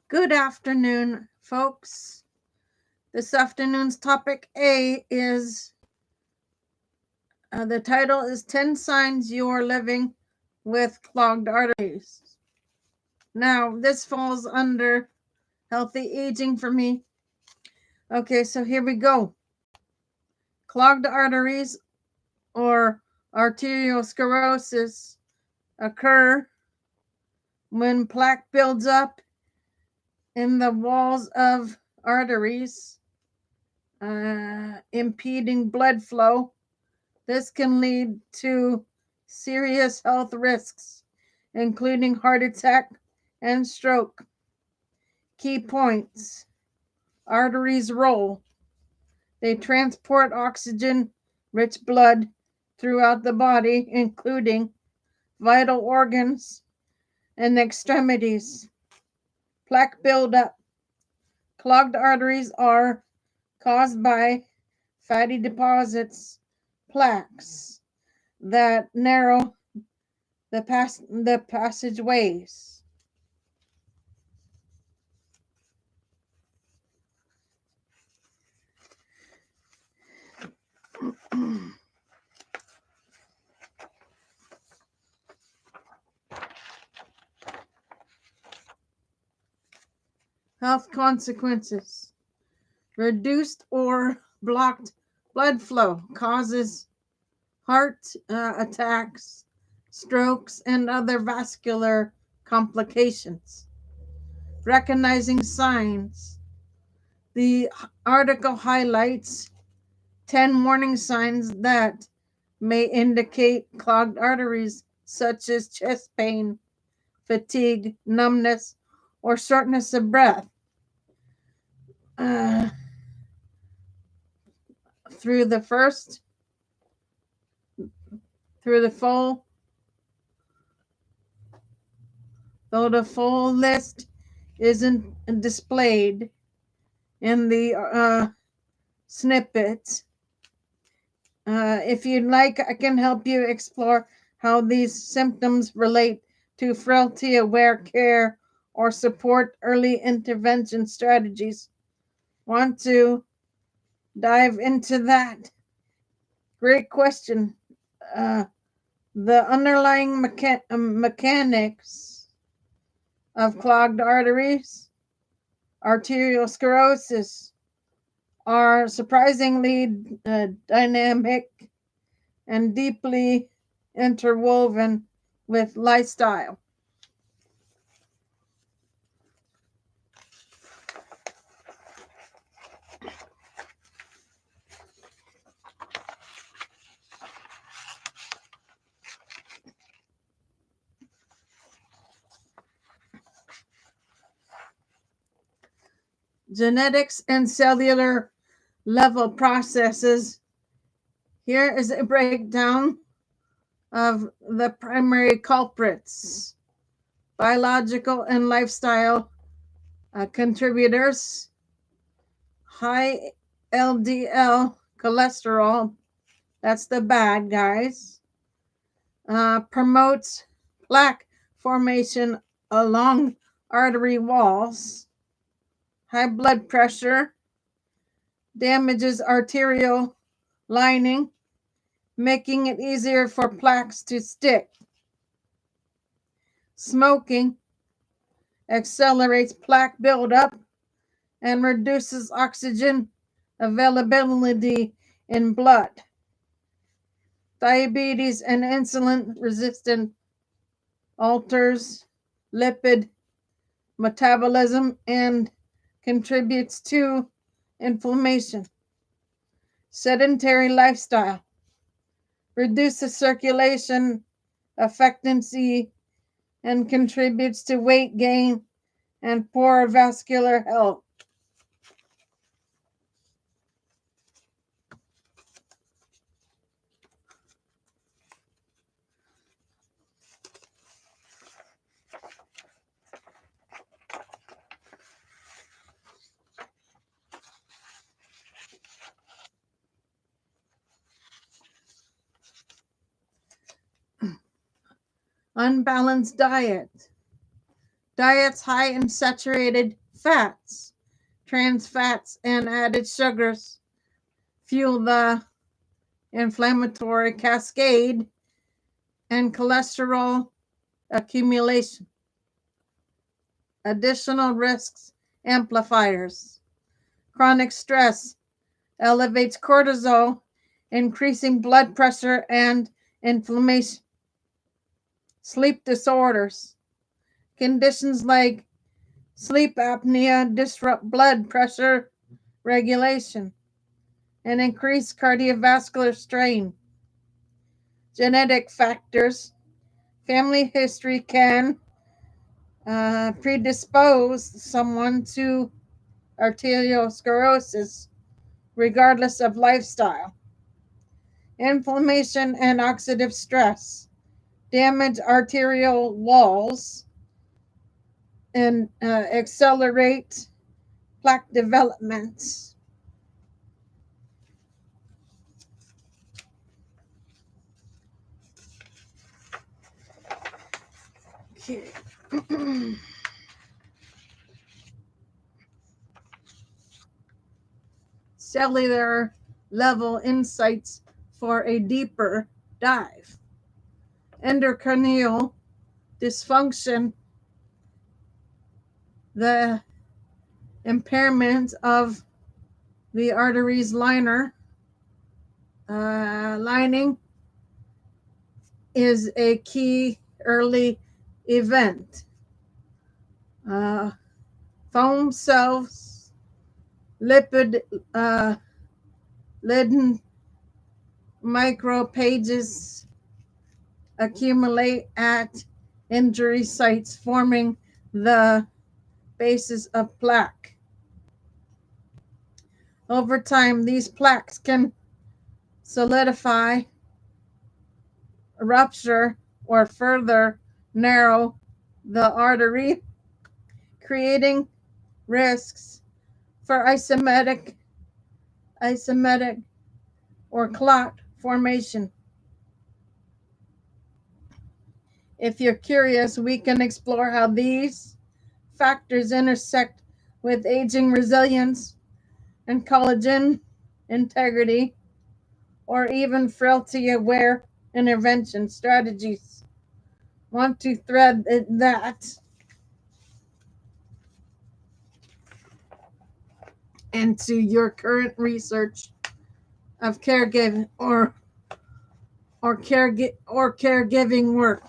Good afternoon, folks. This afternoon's topic A is the title is 10 Signs You're Living with Clogged Arteries. Now, this falls under healthy aging for me. Okay, so here we go. Clogged arteries or arteriosclerosis occur when plaque builds up in the walls of arteries, impeding blood flow. This can lead to serious health risks, including heart attack and stroke. Key points: arteries roll. They transport oxygen rich blood throughout the body, including vital organs and extremities. Plaque buildup. Clogged arteries are caused by fatty deposits, plaques that narrow the passageways. Health consequences: reduced or blocked blood flow causes heart attacks, strokes, and other vascular complications. Recognizing signs: the article highlights 10 warning signs that may indicate clogged arteries, such as chest pain, fatigue, numbness, or shortness of breath. Uh, through the first, through the full, though the full list isn't displayed in the snippet. If you'd like, I can help you explore how these symptoms relate to frailty-aware care or support early intervention strategies. Want to dive into that? Great question. The underlying mechanics of clogged arteries, arteriosclerosis, are surprisingly dynamic and deeply interwoven with lifestyle. Genetics and cellular level processes. Here is a breakdown of the primary culprits: biological and lifestyle contributors. High LDL cholesterol, that's the bad guys, promotes plaque formation along artery walls. High blood pressure damages arterial lining, making it easier for plaques to stick. Smoking accelerates plaque buildup and reduces oxygen availability in blood. Diabetes and insulin resistance alters lipid metabolism and contributes to inflammation. Sedentary lifestyle reduces circulation efficiency and contributes to weight gain and poor vascular health. Unbalanced diet. Diets high in saturated Fats, trans fats, and added sugars fuel the inflammatory cascade and cholesterol accumulation. Additional risks amplifiers. Chronic stress elevates cortisol, increasing blood pressure and inflammation. Sleep disorders. Conditions like sleep apnea disrupt blood pressure regulation and increase cardiovascular strain. Genetic factors. Family history can predispose someone to arteriosclerosis regardless of lifestyle. Inflammation and oxidative stress damage arterial walls and accelerate plaque development. Okay. Cellular level insights for a deeper dive. Endocrineal dysfunction, the impairment of the arteries lining is a key early event. Foam cells, lipid laden micropages accumulate at injury sites, forming the basis of plaque. Over time, these plaques can solidify, rupture, or further narrow the artery, creating risks for ischemic or clot formation. If you're curious, we can explore how these factors intersect with aging resilience and collagen integrity, or even frailty aware intervention strategies. Want to thread that into your current research of caregiving or caregiving work.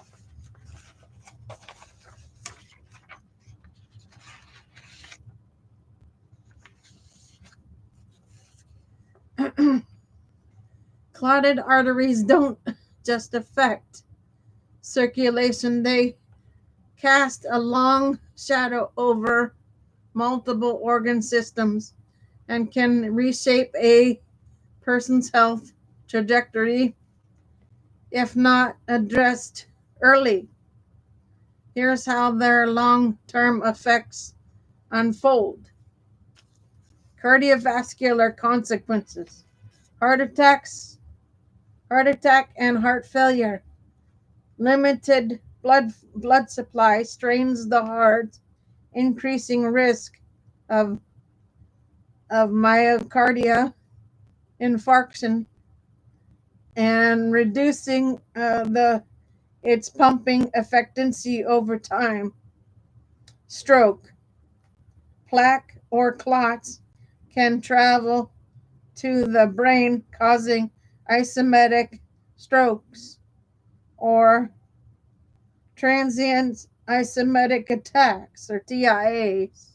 Clotted arteries don't just affect circulation, they cast a long shadow over multiple organ systems and can reshape a person's health trajectory if not addressed early. Here's how their long term effects unfold. Cardiovascular consequences. Heart attacks, heart attack and heart failure. Limited blood supply strains the heart, increasing risk of myocardia infarction and reducing its pumping efficiency over time. Stroke. Plaque or clots can travel to the brain, causing ischemic strokes or transient ischemic attacks or TIAs.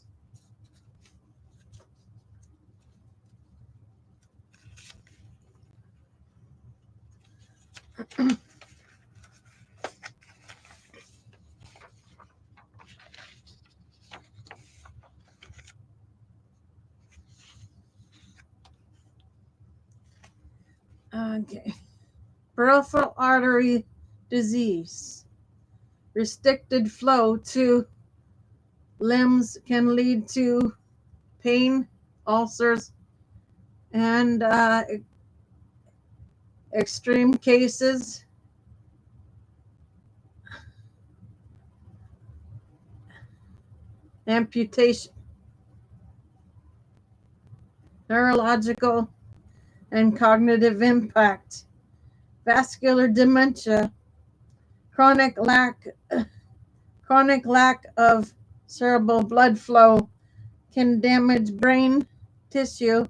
Okay. Peripheral artery disease. Restricted flow to limbs can lead to pain, ulcers, and extreme cases, amputation. neurological and cognitive impact, vascular dementia, chronic lack chronic lack of cerebral blood flow can damage brain tissue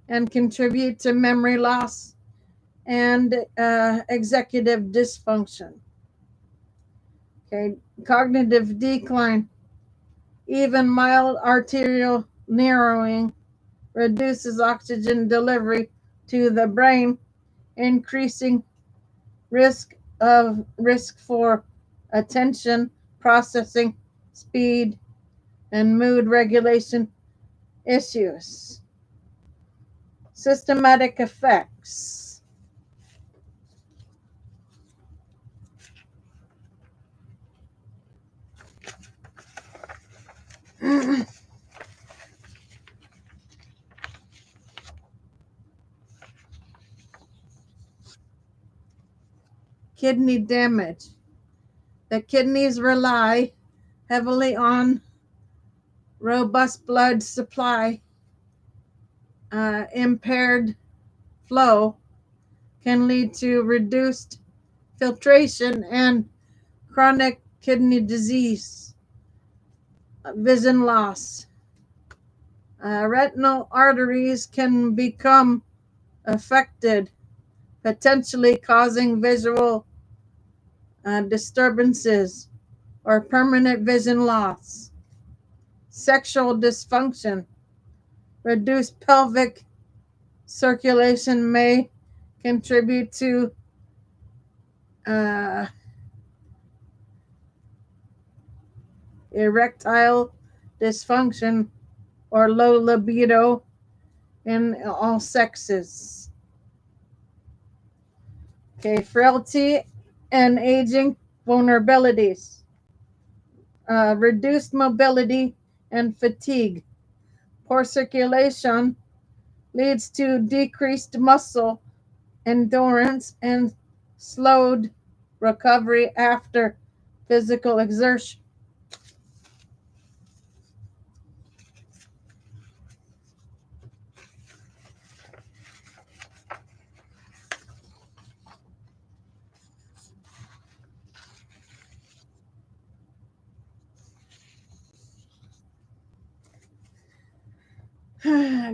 and contribute to memory loss and executive dysfunction. Okay, cognitive decline, even mild arterial narrowing reduces oxygen delivery to the brain, increasing risk for attention processing speed and mood regulation issues. Systematic effects. Kidney damage. The kidneys rely heavily on robust blood supply. Impaired flow can lead to reduced filtration and chronic kidney disease, vision loss. Retinal arteries can become affected, potentially causing visual disturbances or permanent vision loss. Sexual dysfunction. Reduced pelvic circulation may contribute to uh, erectile dysfunction or low libido in all sexes. Okay, frailty and aging vulnerabilities. Reduced mobility and fatigue. Poor circulation leads to decreased muscle endurance and slowed recovery after physical exertion.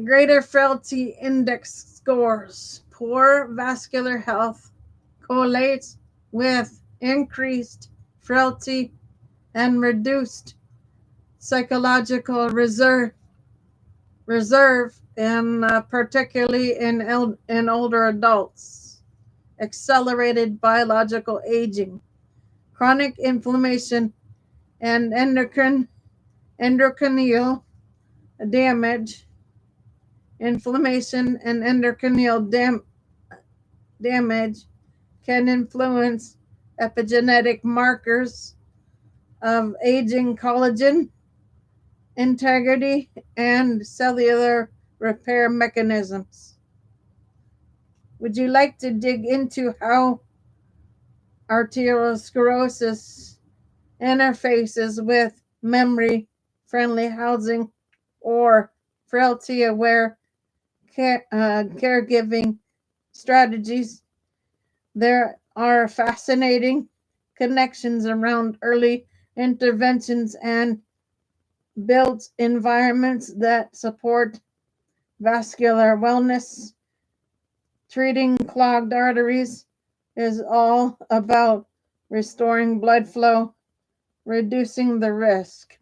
Greater frailty index scores. Poor vascular health correlates with increased frailty and reduced psychological reserve and particularly in older adults. Accelerated biological aging, chronic inflammation, and endocrineal damage. Inflammation and endocrineal damage can influence epigenetic markers of aging collagen integrity and cellular repair mechanisms. Would you like to dig into how arteriosclerosis interfaces with memory friendly housing or frailty aware caregiving strategies? There are fascinating connections around early interventions and built environments that support vascular wellness. Treating clogged arteries is all about restoring blood flow, reducing the risk.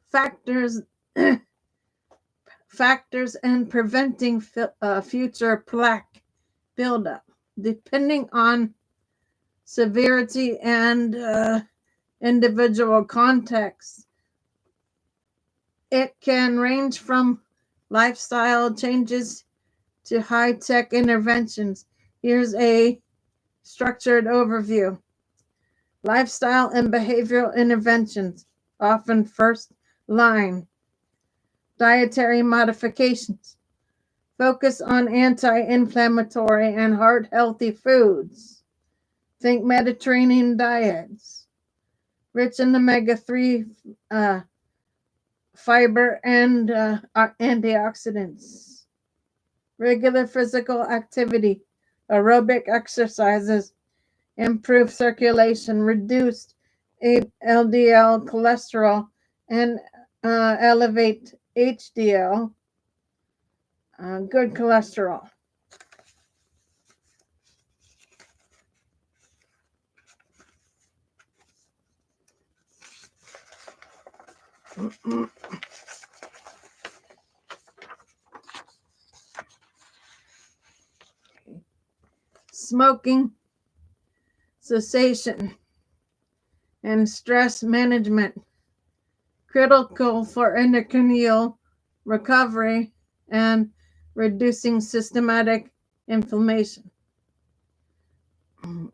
Factors factors and preventing future plaque buildup. Depending on severity and individual context, it can range from lifestyle changes to high-tech interventions. Here's a structured overview. Lifestyle and behavioral interventions, often first line. Dietary modifications. Focus on anti-inflammatory and heart-healthy foods. Think Mediterranean diets, rich in omega-3 fiber and antioxidants. Regular physical activity, aerobic exercises, improve circulation, reduce LDL cholesterol, and elevate HDL, good cholesterol. Smoking cessation and stress management, critical for endocrine recovery and reducing systematic inflammation.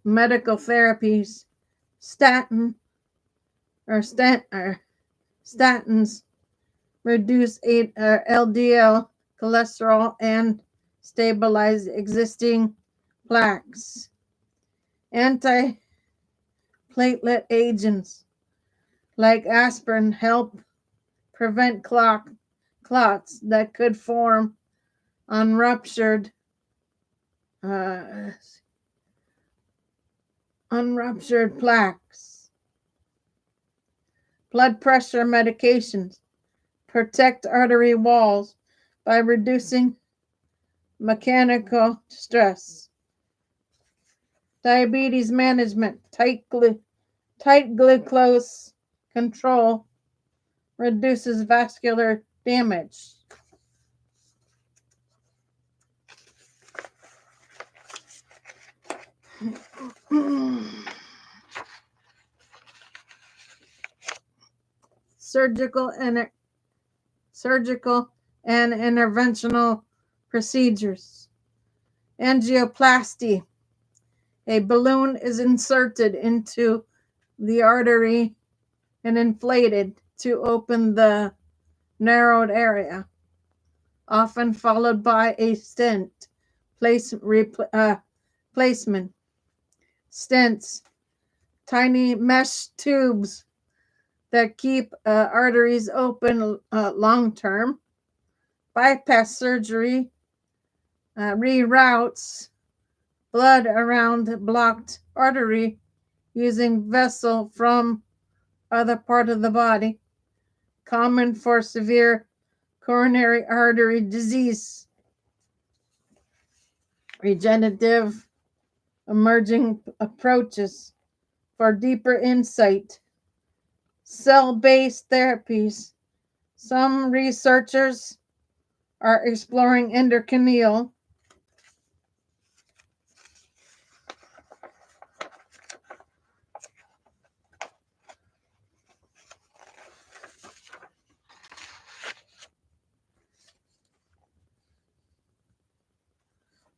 Medical therapies, statin or statins reduce LDL cholesterol and stabilize existing plaques. Antiplatelet agents like aspirin help prevent clots that could form on ruptured plaques. Blood pressure medications protect artery walls by reducing mechanical stress. Diabetes management, tight glucose control reduces vascular damage. Surgical and interventional procedures. Angioplasty. A balloon is inserted into the artery and inflated to open the narrowed area, often followed by a stent placement. Stents, tiny mesh tubes that keep arteries open long term. Bypass surgery reroutes blood around the blocked artery using vessel from other part of the body. Common for severe coronary artery disease. Regenerative emerging approaches for deeper insight. Cell-based therapies. Some researchers are exploring endocrine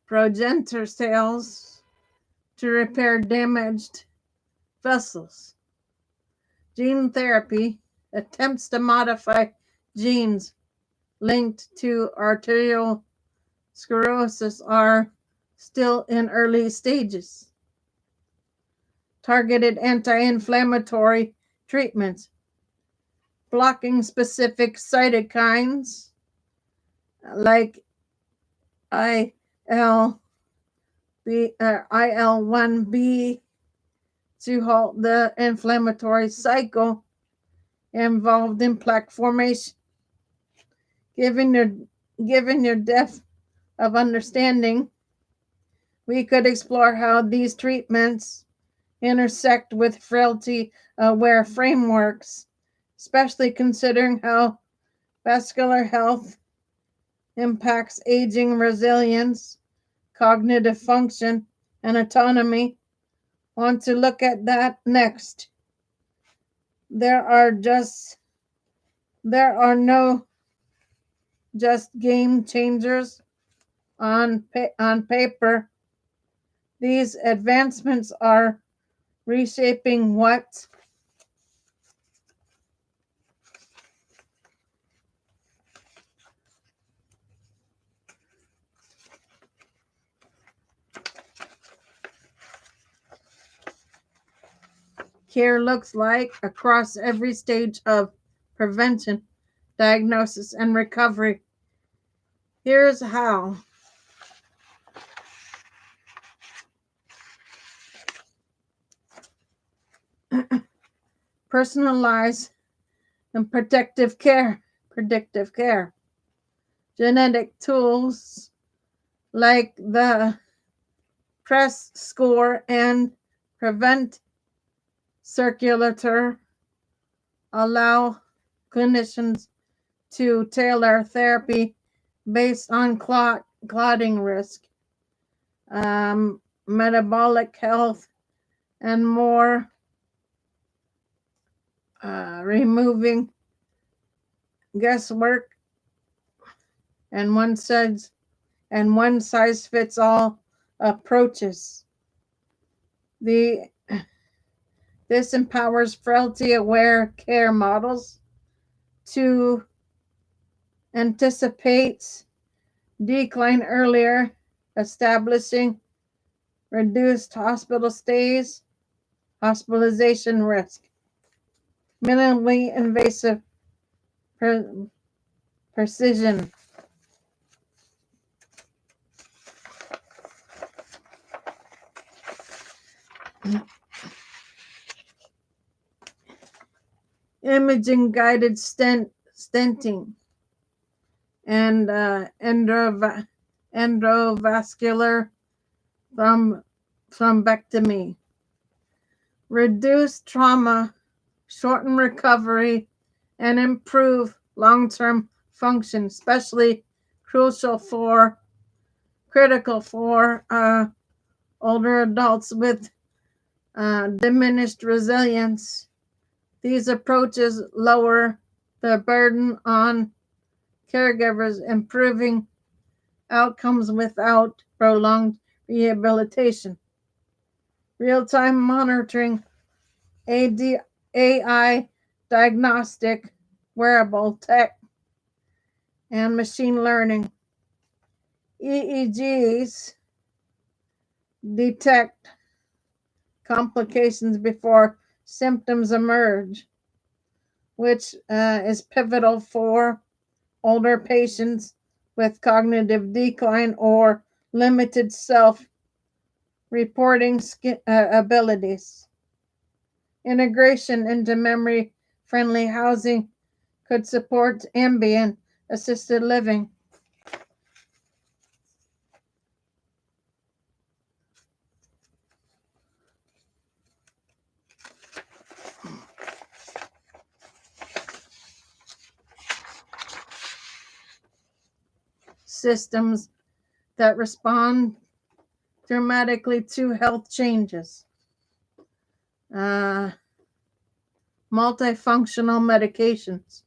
progenitor cells to repair damaged vessels. Gene therapy attempts to modify genes linked to arterial sclerosis are still in early stages. Targeted anti-inflammatory treatments, blocking specific cytokines like IL-1B to halt the inflammatory cycle involved in plaque formation. Given your depth of understanding, we could explore how these treatments intersect with frailty-aware frameworks, especially considering how vascular health impacts aging, resilience, cognitive function, and autonomy. Want to look at that next. There are no just game changers on paper. These advancements are reshaping what care looks like across every stage of prevention, diagnosis, and recovery. Here's how. Personalized and predictive care. Genetic tools like the PRESS score and prevent circulator allow clinicians to tailor therapy based on clotting risk, metabolic health, and more, removing guesswork and one size fits all approaches. This empowers frailty aware care models to anticipate decline earlier, establishing reduced hospital stays, hospitalization risk. Minimally invasive precision. Imaging guided stenting and endovascular thrombectomy. Reduce trauma, shorten recovery, and improve long-term function, especially critical for older adults with diminished resilience. These approaches lower the burden on caregivers, improving outcomes without prolonged rehabilitation. Real-time monitoring, AI diagnostic, wearable tech, and machine learning. EEGs detect complications before symptoms emerge, which is pivotal for older patients with cognitive decline or limited self-reporting abilities. Integration into memory-friendly housing could support ambient assisted living. Systems that respond dramatically to health changes. Multifunctional medications.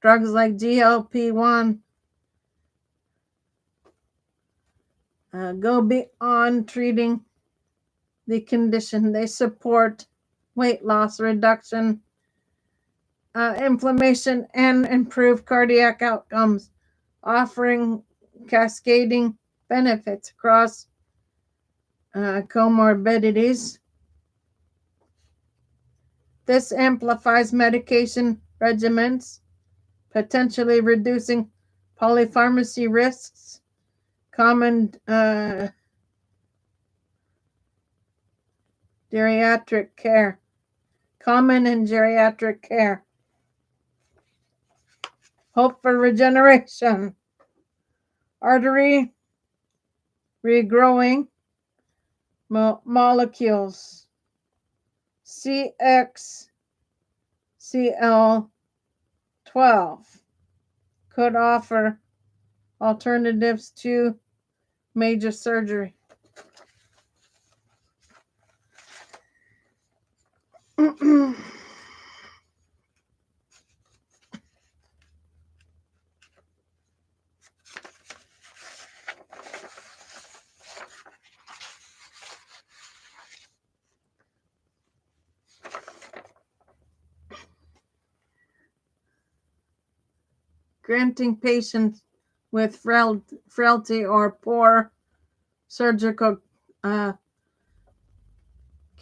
Drugs like GLP-1 go beyond treating the condition. They support weight loss, reduction, inflammation, and improve cardiac outcomes, offering cascading benefits across comorbidities. This amplifies medication regimens, potentially reducing polypharmacy risks, common geriatric care. Common in geriatric care. Hope for regeneration. Artery regrowing molecules. CXCL12 could offer alternatives to major surgery. Granting patients with frailty or poor surgical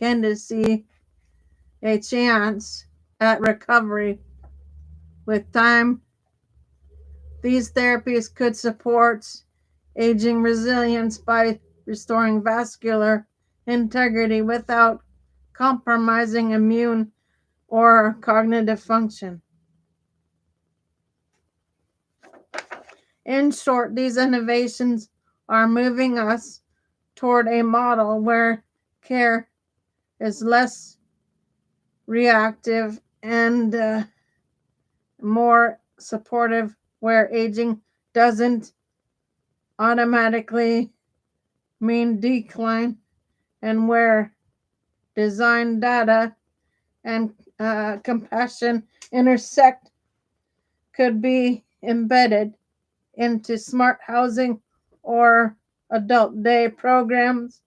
candidacy a chance at recovery. With time, these therapies could support aging resilience by restoring vascular integrity without compromising immune or cognitive function. In short, these innovations are moving us toward a model where care is less reactive and more supportive, where aging doesn't automatically mean decline, and where design, data, and compassion intersect, could be embedded into smart housing or adult day programs.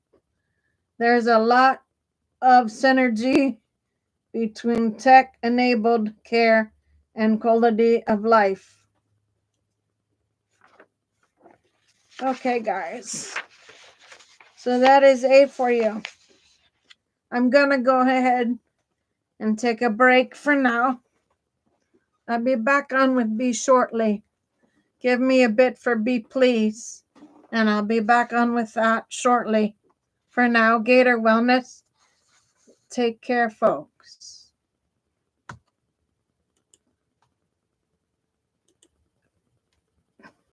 There's a lot of synergy between tech enabled care and quality of life. Okay, guys. So that is it for you. I'm going to go ahead and take a break for now. I'll be back on with B shortly. Give me a bit for B, please. And I'll be back on with that shortly. For now, Gator Wellness. Take care, folks.